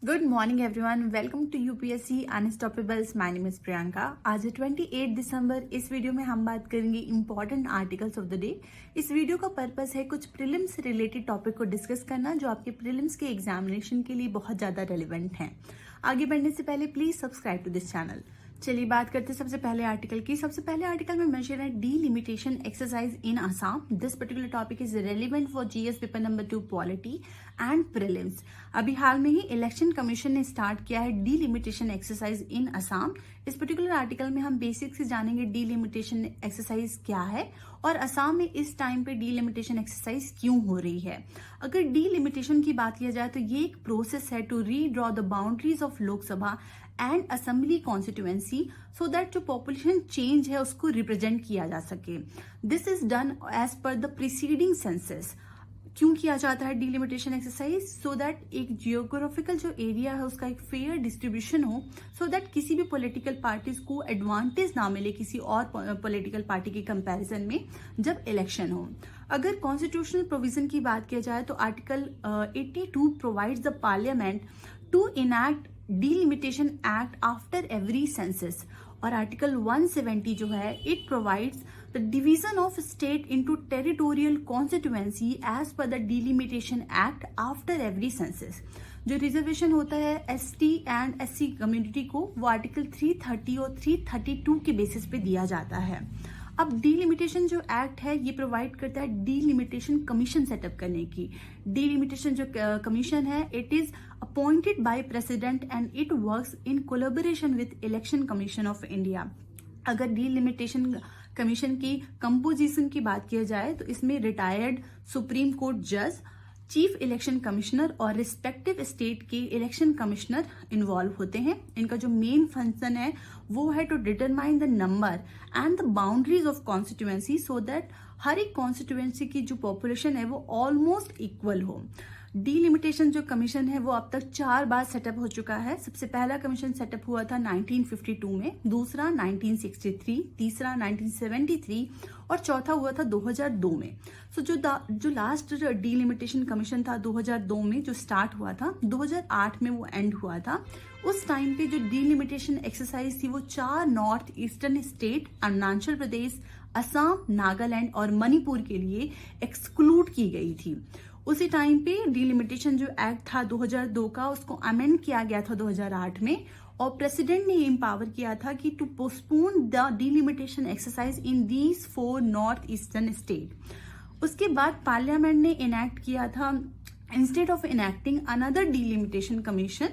Good morning everyone, welcome to UPSC unstoppables. My name is Priyanka. आज है 28 दिसंबर। इस video में हम बात करेंगे important articles of the day. इस वीडियो का पर्पस है कुछ प्रीलिम्स से रिलेटेड टॉपिक को डिस्कस करना जो आपके प्रीलिम्स के एग्जामिनेशन के लिए बहुत ज्यादा रेलिवेंट हैं। आगे बढ़ने से पहले please subscribe to this channel. चलिए बात करते हैं सबसे पहले आर्टिकल की। सबसे पहले आर्टिकल में मेंशन है delimitation exercise in Assam. This particular topic is relevant for GS paper number 2 polity and prelims. अभी हाल में ही इलेक्शन कमीशन ने स्टार्ट किया है डीलिमिटेशन एक्सरसाइज इन असम। इस पर्टिकुलर आर्टिकल में हम बेसिक से जानेंगे डीलिमिटेशन एक्सरसाइज क्या है और असम में इस टाइम पे डीलिमिटेशन एक्सरसाइज क्यों हो रही है। अगर डीलिमिटेशन की बात किया जाए तो ये एक प्रोसेस है to redraw the boundaries of Lok Sabha and assembly constituency so that जो पॉपुलेशन चेंज है उसको रिप्रेजेंट किया जा सके। This is done as per the preceding census. क्यों किया जाता है डीलिमिटेशन एक्सरसाइज? सो दैट एक जियोग्राफिकल जो एरिया है उसका एक फेयर डिस्ट्रीब्यूशन हो, सो दैट किसी भी पॉलिटिकल पार्टीज को एडवांटेज ना मिले किसी और पॉलिटिकल पार्टी के कंपैरिजन में जब इलेक्शन हो। अगर कॉन्स्टिट्यूशनल प्रोविजन की बात किया जाए तो article 82 provides the Parliament to enact delimitation act after every census. और आर्टिकल 170 जो है it provides the division of state into territorial constituency as per the delimitation act after every census. जो reservation होता है एसटी एंड एससी कम्युनिटी को वो article 330 और 332 के बेसिस पे दिया जाता है। अब डीलिमिटेशन जो एक्ट है ये प्रोवाइड करता है डीलिमिटेशन कमीशन सेटअप करने की। डीलिमिटेशन जो कमीशन है it is appointed by president and it works in collaboration with election commission of India. अगर डीलिमिटेशन कमीशन की कंपोजिशन की बात किया जाए तो इसमें रिटायर्ड सुप्रीम कोर्ट जज, चीफ इलेक्शन कमिश्नर और रिस्पेक्टिव स्टेट के इलेक्शन कमिश्नर इन्वॉल्व होते हैं। इनका जो मेन फंक्शन है वो है to determine the number and the boundaries of constituency so that हर एक कॉन्स्टिट्यूएंसी की जो पॉपुलेशन है वो ऑलमोस्ट इक्वल हो। डीलिमिटेशन जो कमीशन है वो अब तक 4 बार सेटअप हो चुका है। सबसे पहला कमीशन सेटअप हुआ था 1952 में, दूसरा 1963, तीसरा 1973 और चौथा हुआ था 2002 में। सो जो लास्ट डीलिमिटेशन कमीशन था 2002 में जो स्टार्ट हुआ था, 2008 में वो एंड हुआ था। उस टाइम पे जो डीलिमिटेशन एक्सरसाइज थी वो 4 north eastern state Arunachal Pradesh, Assam, Nagaland और मणिपुर के लिए एक्सक्लूड की गई थी। उसी टाइम पे डीलिमिटेशन जो एक्ट था 2002 का उसको अमेंड किया गया था 2008 में और प्रेसिडेंट ने एम्पावर किया था कि to postpone the delimitation exercise in these 4 north eastern state. उसके बाद पार्लियामेंट ने इनैक्ट किया था instead of enacting another delimitation commission,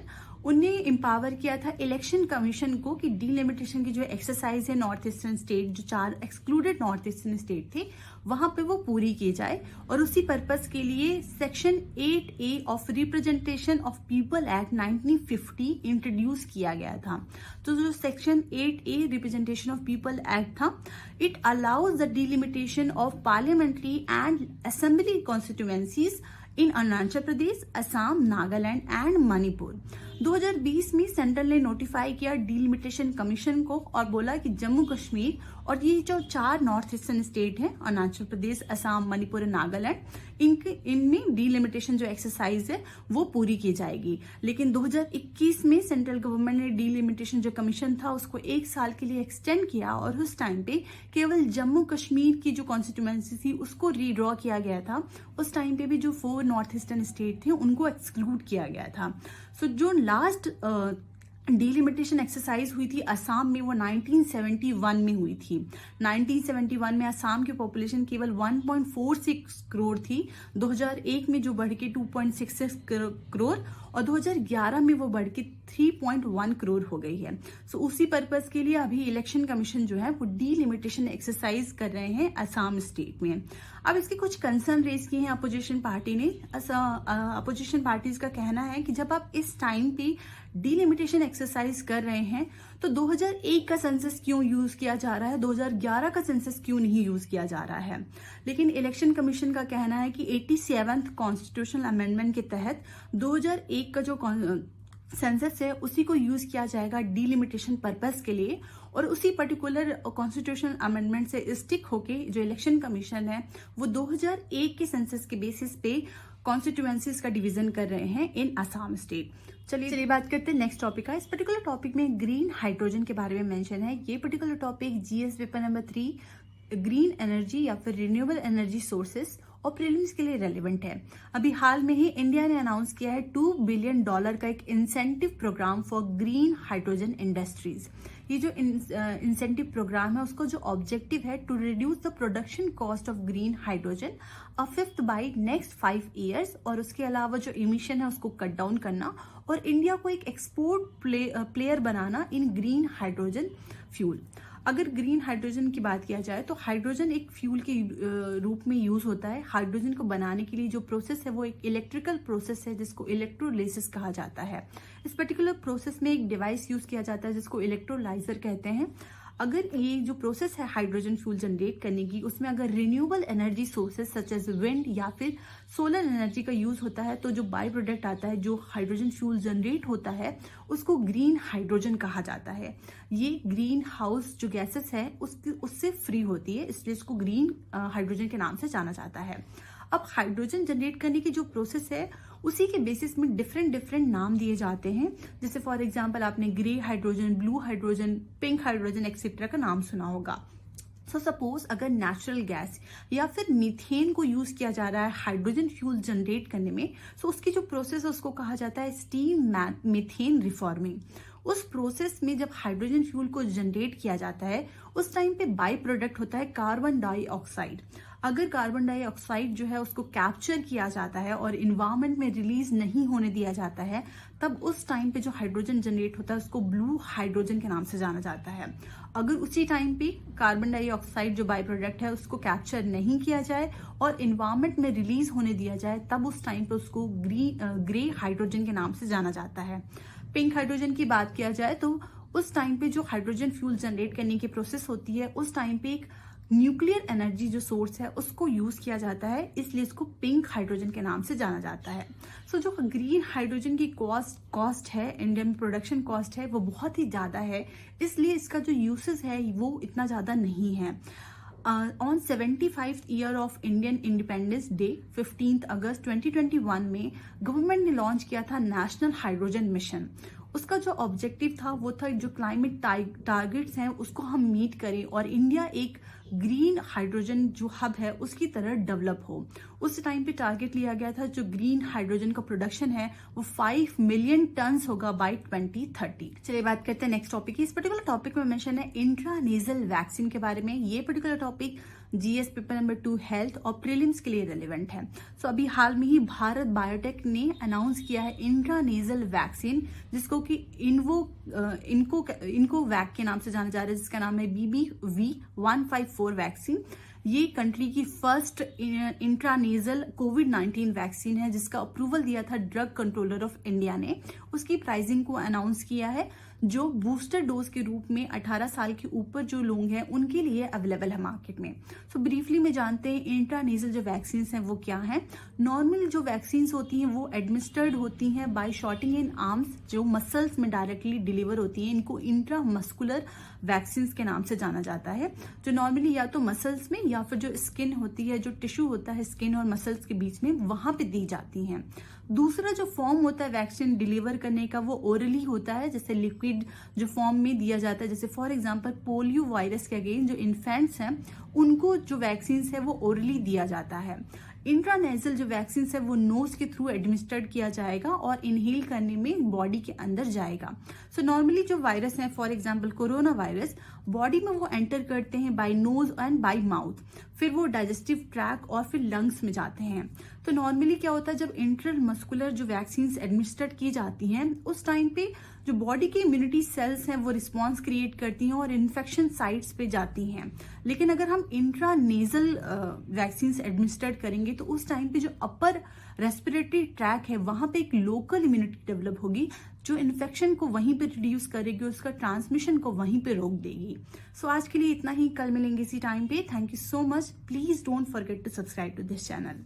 उन्हें एम्पावर किया था इलेक्शन कमीशन को कि डीलिमिटेशन की जो एक्सरसाइज है नॉर्थ ईस्टर्न स्टेट, जो 4 एक्सक्लूडेड नॉर्थ ईस्टर्न स्टेट थे वहां पे वो पूरी की जाए। और उसी पर्पस के लिए section 8A of representation of people act 1950 introduce किया गया था। तो जो section 8A representation of people act था it allows the delimitation of parliamentary and assembly constituencies in Arunachal Pradesh, Assam, Nagaland and Manipur. 2020 में सेंट्रल ने नोटिफाई किया डीलिमिटेशन कमीशन को और बोला कि जम्मू कश्मीर और ये जो 4 नॉर्थ ईस्टर्न स्टेट हैं अरुणाचल प्रदेश, असम, मणिपुर और नागालैंड, इनमें डीलिमिटेशन जो एक्सरसाइज है वो पूरी की जाएगी। लेकिन 2021 में सेंट्रल गवर्नमेंट ने डीलिमिटेशन जो कमीशन था उसको 1 साल के लिए एक्सटेंड किया और उस टाइम पे केवल जम्मू कश्मीर की जो कॉन्स्टिट्यूएंसी थी उसको रीड्रॉ किया गया था। उस टाइम पे भी जो 4 नॉर्थ ईस्टर्न स्टेट थे उनको एक्सक्लूड किया गया था। सो जो लास्ट डीलिमिटेशन एक्सरसाइज हुई थी असम में वो 1971 में हुई थी। 1971 में असम की पॉपुलेशन केवल 1.46 करोड़ थी, 2001 में जो बढ़ के 2.66 करोड़ और 2011 में वो बढ़ के 3.1 करोड़ हो गई है। सो उसी पर्पस के लिए अभी इलेक्शन कमीशन जो है वो डीलिमिटेशन एक्सरसाइज कर रहे हैं असम स्टेट में। अब इसके कुछ कंसर्न रेज किए हैं अपोजिशन पार्टी ने। अपोजिशन पार्टीज का कहना है कि जब आप इस टाइम पे डीलिमिटेशन एक्सरसाइज कर रहे हैं तो 2001 का सेंसस क्यों यूज किया जा रहा है, 2011 का सेंसस क्यों नहीं यूज किया जा रहा है। लेकिन इलेक्शन कमीशन का कहना है कि 87th कॉन्स्टिट्यूशनल अमेंडमेंट के तहत 2001 का जो सेंसस है उसी को यूज किया जाएगा डीलिमिटेशन पर्पस के लिए और उसी पर्टिकुलर कॉन्स्टिट्यूशनल अमेंडमेंट से स्टिक होके जो इलेक्शन कमीशन है वो 2001 के सेंसस के बेसिस पे कॉन्स्टिट्यूएंसीज का डिवीजन कर रहे हैं इन असम स्टेट। चलिए बात करते हैं नेक्स्ट टॉपिक का। इस पर्टिकुलर टॉपिक में ग्रीन हाइड्रोजन के बारे में मेंशन है। ये particular topic GS paper number 3 green energy या फिर रिन्यूएबल एनर्जी सोर्सेस और प्रीलिम्स के लिए रेलिवेंट है। अभी हाल में ही इंडिया ने अनाउंस किया है $2 बिलियन का एक incentive programme for green hydrogen industries. ये जो इंसेंटिव प्रोग्राम है उसका जो ऑब्जेक्टिव है to reduce the production cost of green hydrogen a fifth by next 5 years, और उसके अलावा जो इमिशन है उसको कट डाउन करना और इंडिया को एक एक्सपोर्ट प्लेयर बनाना इन ग्रीन हाइड्रोजन फ्यूल। अगर ग्रीन हाइड्रोजन की बात किया जाए तो हाइड्रोजन एक फ्यूल के रूप में यूज होता है। हाइड्रोजन को बनाने के लिए जो प्रोसेस है वो एक इलेक्ट्रिकल प्रोसेस है जिसको इलेक्ट्रोलिसिस कहा जाता है। इस पर्टिकुलर प्रोसेस में एक डिवाइस यूज किया जाता है जिसको इलेक्ट्रोलाइजर कहते हैं। अगर ये जो प्रोसेस है हाइड्रोजन फ्यूल जनरेट करने की, उसमें अगर renewable energy sources such as wind या फिर सोलर एनर्जी का यूज होता है तो जो बाय प्रोडक्ट आता है, जो हाइड्रोजन फ्यूल जनरेट होता है, उसको ग्रीन हाइड्रोजन कहा जाता है। ये ग्रीन हाउस जो गैसेस है उससे फ्री होती है, इसलिए इसको ग्रीन हाइड्रोजन के नाम से जाना जाता है। अब हाइड्रोजन जनरेट करने की जो प्रोसेस है उसी के बेसिस में डिफरेंट नाम दिए जाते हैं। जैसे फॉर एग्जांपल आपने grey hydrogen, blue hydrogen, pink hydrogen etcetera का नाम सुना होगा। सो सपोज अगर नेचुरल गैस या फिर मीथेन को यूज किया जा रहा है हाइड्रोजन फ्यूल जनरेट करने में, सो उसकी जो प्रोसेस है उसको कहा जाता है स्टीम मीथेन रिफॉर्मिंग। उस प्रोसेस में जब हाइड्रोजन फ्यूल को जनरेट किया जाता है उस टाइम पे बाय प्रोडक्ट होता है कार्बन डाइऑक्साइड। अगर कार्बन डाइऑक्साइड जो है उसको कैप्चर किया जाता है और इन्वायरमेंट में रिलीज नहीं होने दिया जाता है, तब उस टाइम पे जो हाइड्रोजन जनरेट होता है उसको ब्लू हाइड्रोजन के नाम से जाना जाता है। अगर उसी टाइम पे कार्बन डाइऑक्साइड जो बाय प्रोडक्ट है उसको कैप्चर नहीं किया जाए और इन्वायरमेंट में रिलीज होने दिया जाए, तब उस टाइम पे उसको ग्रे हाइड्रोजन के नाम से जाना जाता है। पिंक हाइड्रोजन की बात किया जाए तो उस टाइम पे जो हाइड्रोजन फ्यूल जनरेट करने की प्रोसेस होती है उस टाइम पे एक न्यूक्लियर एनर्जी जो सोर्स है उसको यूज किया जाता है, इसलिए इसको पिंक हाइड्रोजन के नाम से जाना जाता है। सो जो ग्रीन हाइड्रोजन की कॉस्ट है, इंडियन में प्रोडक्शन कॉस्ट है, वो बहुत ही ज्यादा है, इसलिए इसका जो यूसेज है वो इतना ज्यादा नहीं है। On 75th year of Indian independence day 15 अगस्त 2021 में गवर्नमेंट ने लॉन्च किया था नेशनल हाइड्रोजन मिशन। उसका जो ऑब्जेक्टिव था वो था जो क्लाइमेट टारगेट्स हैं उसको हम मीट करें और इंडिया एक ग्रीन हाइड्रोजन जो हब है उसकी तरह डेवलप हो। उस टाइम पे टारगेट लिया गया था जो ग्रीन हाइड्रोजन का प्रोडक्शन है वो 5 मिलियन टन्स होगा बाय 2030। चलिए बात करते हैं नेक्स्ट टॉपिक की। इस पर्टिकुलर टॉपिक में मेंशन है इंट्रानेजल वैक्सीन के बारे में। ये particular topic GS paper number 2 health और प्रीलिम्स के लिए रेलिवेंट है। सो अभी हाल में ही भारत बायोटेक ने अनाउंस किया है इंट्रानेजल वैक्सीन, जिसको कि इनको वैक के नाम से जाना जा रहा है, जिसका नाम है BBV154 वैक्सीन। ये कंट्री की फर्स्ट इंट्रानेजल कोविड-19 वैक्सीन है जिसका अप्रूवल दिया था ड्रग कंट्रोलर ऑफ इंडिया ने। उसकी प्राइसिंग को अनाउंस किया है जो बूस्टर डोज के रूप में 18 साल के ऊपर जो लोग हैं उनके लिए अवेलेबल है मार्केट में। सो ब्रीफली में जानते हैं इंट्रानेजल जो वैक्सीन हैं वो क्या है। नॉर्मल जो वैक्सीन होती हैं वो एडमिनिस्टर्ड होती हैं बाय शॉटिंग इन आर्म्स, जो मसल्स में डायरेक्टली डिलीवर होती हैं। इनको इंट्रामस्कुलर वैक्सीन के नाम से जाना जाता है, जो नॉर्मली या तो मसल्स में या फिर जो स्किन होती है, जो टिश्यू होता है स्किन और मसल्स के बीच में, वहां पे दी जाती हैं। दूसरा जो फॉर्म होता है वैक्सीन डिलीवर करने का वो ओरली होता है, जैसे लिक्विड जो फॉर्म में दिया जाता है। जैसे फॉर एग्जांपल पोलियो वायरस के अगेंस्ट जो इन्फेंट्स हैं उनको जो वैक्सीन है वो ओरली दिया जाता है। इंट्रानेजल जो वैक्सीन है वो नोज के थ्रू एडमिनिस्टर्ड किया जाएगा और इनहेल करने में बॉडी के अंदर जाएगा। सो नॉर्मली जो वायरस है for example corona virus, body में वो एंटर करते हैं by nose and by mouth, फिर वो डाइजेस्टिव ट्रैक और फिर लंग्स में जाते हैं। तो नॉर्मली क्या होता है जब इंट्रामस्कुलर जो वैक्सीन एडमिनिस्टर्ड की जाती हैं उस टाइम पे जो बॉडी की इम्यूनिटी सेल्स हैं वो रिस्पॉन्स क्रिएट करती हैं और इन्फेक्शन साइट्स पे जाती हैं। लेकिन अगर हम इंट्रानेजल वैक्सीन एडमिनिस्टर्ड करेंगे तो उस टाइम पे जो अपर रेस्पिरेटरी ट्रैक है वहां पे एक लोकल इम्यूनिटी डेवलप होगी जो इन्फेक्शन को वहीं पे रिड्यूस करेगी, उसका ट्रांसमिशन को वहीं पे रोक देगी। सो आज के लिए इतना ही, कल मिलेंगे इसी टाइम पे। Thank you so much. Please don't forget to subscribe to this channel.